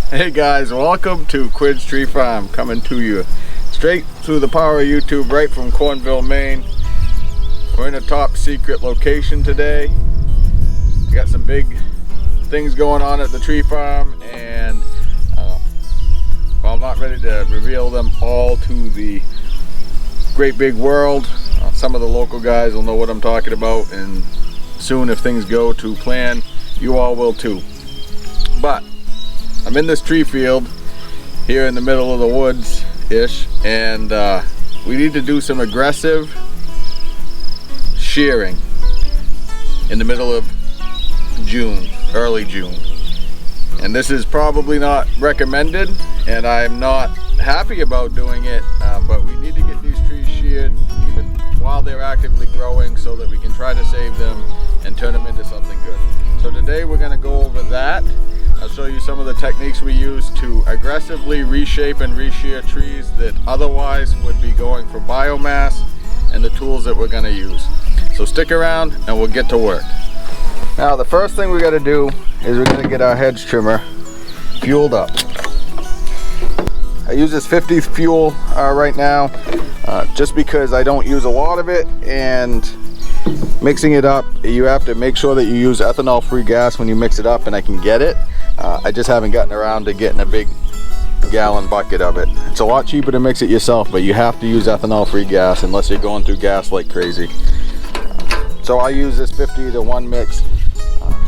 Hey guys, welcome to Quinn's Tree Farm, coming to you straight through the power of YouTube, right from Cornville, Maine. We're in a top secret location today. I got some big things going on at the tree farm, and well, I'm not ready to reveal them all to the great big world. Some of the local guys will know what I'm talking about, and soon, if things go to plan, you all will too. But I'm in this tree field here in the middle of the woods-ish, and we need to do some aggressive shearing in the middle of June, early June. And this is probably not recommended, and I'm not happy about doing it, but we need to get these trees sheared even while they're actively growing so that we can try to save them and turn them into something good. So today we're going to go over that. I'll show you some of the techniques we use to aggressively reshape and reshear trees that otherwise would be going for biomass, and the tools that we're going to use. So stick around and we'll get to work. Now the first thing we got to do is we're going to get our hedge trimmer fueled up. I use this 50 fuel right now just because I don't use a lot of it, and mixing it up, you have to make sure that you use ethanol free gas when you mix it up, and I can get it. I just haven't gotten around to getting a big gallon bucket of it. It's a lot cheaper to mix it yourself, but you have to use ethanol free gas unless you're going through gas like crazy. So I use this 50 to 1 mix.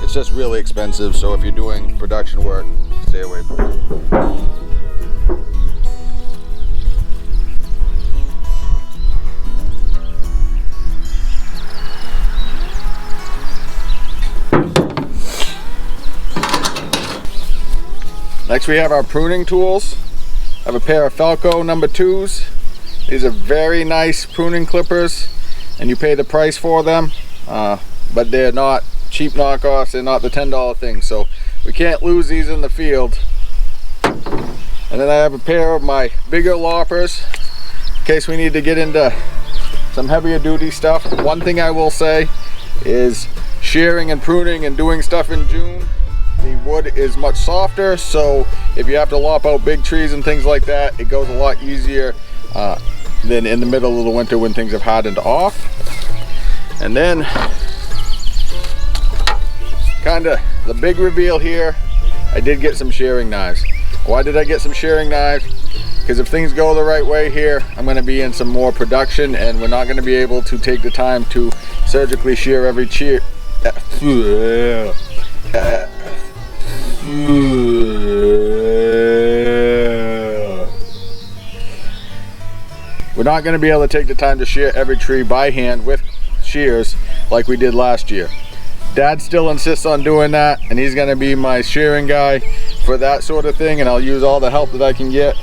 It's just really expensive, so if you're doing production work, stay away from it. Next we have our pruning tools. I have a pair of Falco number 2s. These are very nice pruning clippers, and you pay the price for them, but they're not cheap knockoffs. They're not the $10 thing, so we can't lose these in the field. And then I have a pair of my bigger loppers in case we need to get into some heavier duty stuff. One thing I will say is shearing and pruning and doing stuff in June, the wood is much softer, so if you have to lop out big trees and things like that, it goes a lot easier than in the middle of the winter when things have hardened off. And then kind of the big reveal here, I did get some shearing knives. Why did I get some shearing knives? Because if things go the right way here, I'm going to be in some more production, and we're not going to be able to take the time to surgically shear every tree. We're not going to be able to take the time to shear every tree by hand with shears like we did last year. Dad still insists on doing that, and he's going to be my shearing guy for that sort of thing, and I'll use all the help that I can get,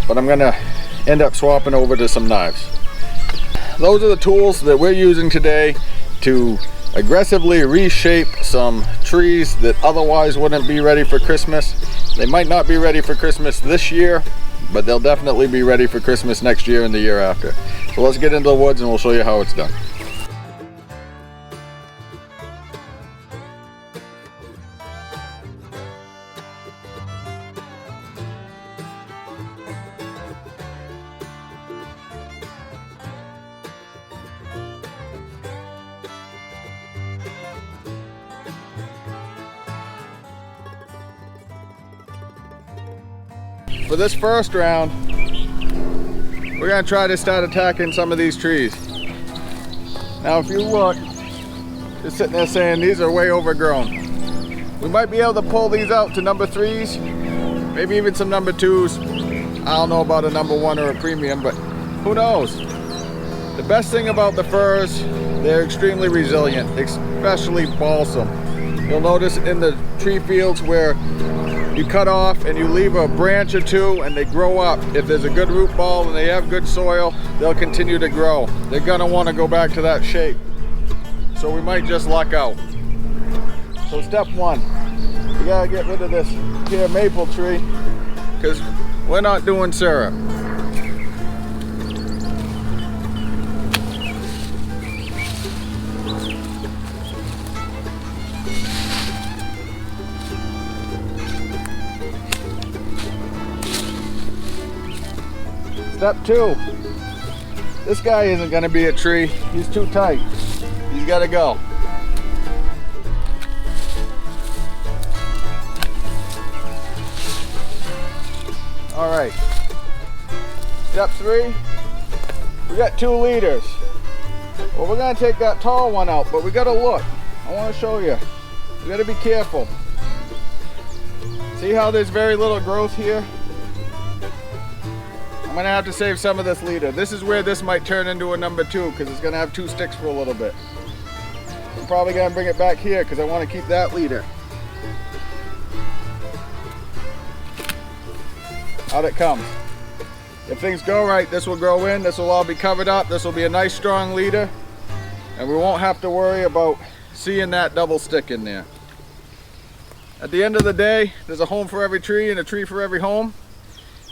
but I'm going to end up swapping over to some knives. Those are the tools that we're using today to aggressively reshape some trees that otherwise wouldn't be ready for Christmas. They might not be ready for Christmas this year, but they'll definitely be ready for Christmas next year and the year after. So let's get into the woods and we'll show you how it's done. For this first round, we're going to try to start attacking some of these trees. Now if you look, just sitting there saying these are way overgrown. We might be able to pull these out to number 3s, maybe even some number 2s. I don't know about a number 1 or a premium, but who knows? The best thing about the firs, they're extremely resilient, especially balsam. You'll notice in the tree fields where you cut off and you leave a branch or two and they grow up, if there's a good root ball and they have good soil, they'll continue to grow. They're gonna want to go back to that shape. So we might just luck out. So step 1, we gotta get rid of this here maple tree because we're not doing syrup. Step 2. This guy isn't going to be a tree. He's too tight. He's got to go. All right. Step 3. We got 2 leaders. Well, we're going to take that tall one out, but we got to look. I want to show you. We got to be careful. See how there's very little growth here? I'm going to have to save some of this leader. This is where this might turn into a number 2 because it's going to have 2 sticks for a little bit. I'm probably going to bring it back here because I want to keep that leader. Out it comes. If things go right, this will grow in, this will all be covered up, this will be a nice strong leader, and we won't have to worry about seeing that double stick in there. At the end of the day, there's a home for every tree and a tree for every home.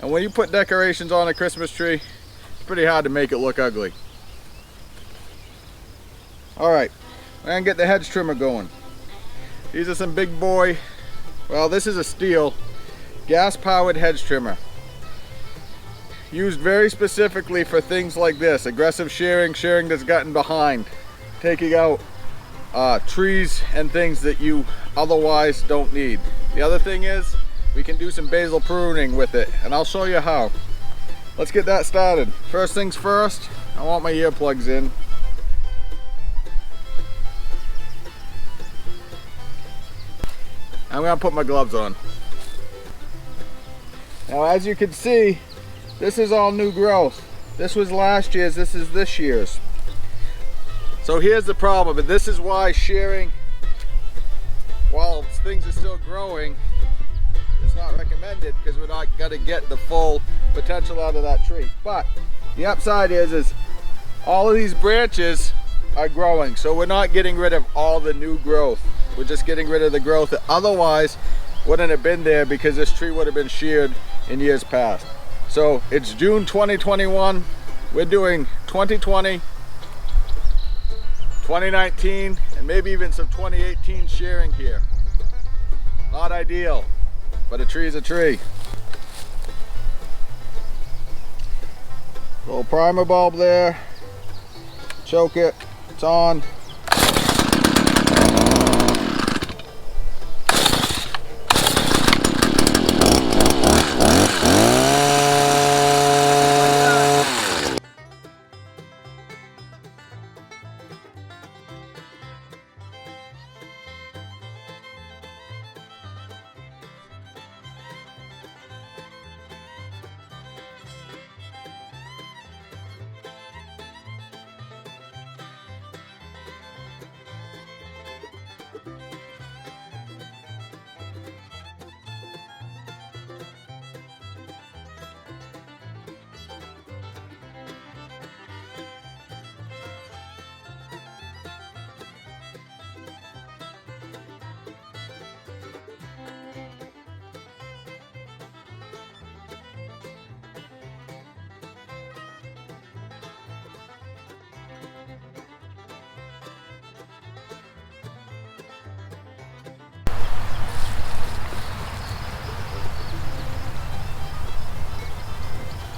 And when you put decorations on a Christmas tree, it's pretty hard to make it look ugly. Alright, we're gonna get the hedge trimmer going. These are some big boy, well, this is a steel, gas-powered hedge trimmer. Used very specifically for things like this, aggressive shearing, shearing that's gotten behind, taking out trees and things that you otherwise don't need. The other thing is, we can do some basal pruning with it, and I'll show you how. Let's get that started. First things first, I want my earplugs in. I'm gonna put my gloves on. Now, as you can see, this is all new growth. This was last year's, this is this year's. So here's the problem, and this is why shearing, while things are still growing, is not recommended, because we're not gonna get the full potential out of that tree. But the upside is all of these branches are growing, so we're not getting rid of all the new growth. We're just getting rid of the growth that otherwise wouldn't have been there, because this tree would have been sheared in years past. So it's June 2021. We're doing 2020, 2019, and maybe even some 2018 shearing here. Not ideal, but a tree is a tree. Little primer bulb there. Choke it. It's on.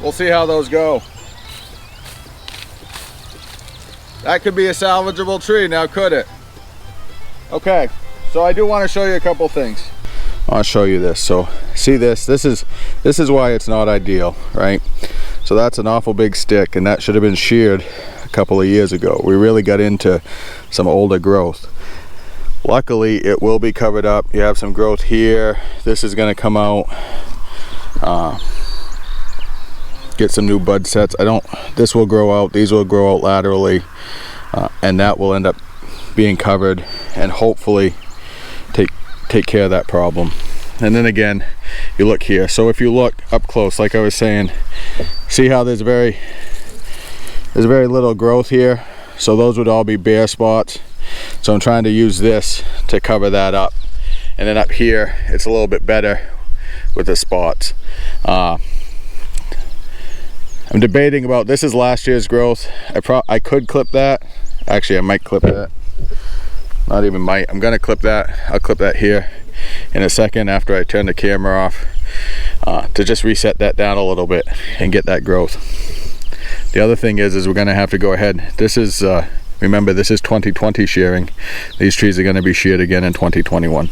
We'll see how those go. That could be a salvageable tree now, could it? Okay, so I do want to show you a couple things. I'll show you this. So see this is why it's not ideal, right? So that's an awful big stick, and that should have been sheared a couple of years ago. We really got into some older growth. Luckily, it will be covered up. You have some growth here. This is going to come out. Get some new bud sets. This will grow out, these will grow out laterally, and that will end up being covered and hopefully take care of that problem. And then again, you look here. So if you look up close, like I was saying, see how there's very little growth here. So those would all be bare spots. So I'm trying to use this to cover that up. And then up here, it's a little bit better with the spots. I'm debating about, this is last year's growth. I could clip that. Actually, I might clip that. Not even might. I'm gonna clip that. I'll clip that here in a second after I turn the camera off. to just reset that down a little bit and get that growth. The other thing is we're going to have to go ahead. This is remember, this is 2020 shearing. These trees are going to be sheared again in 2021.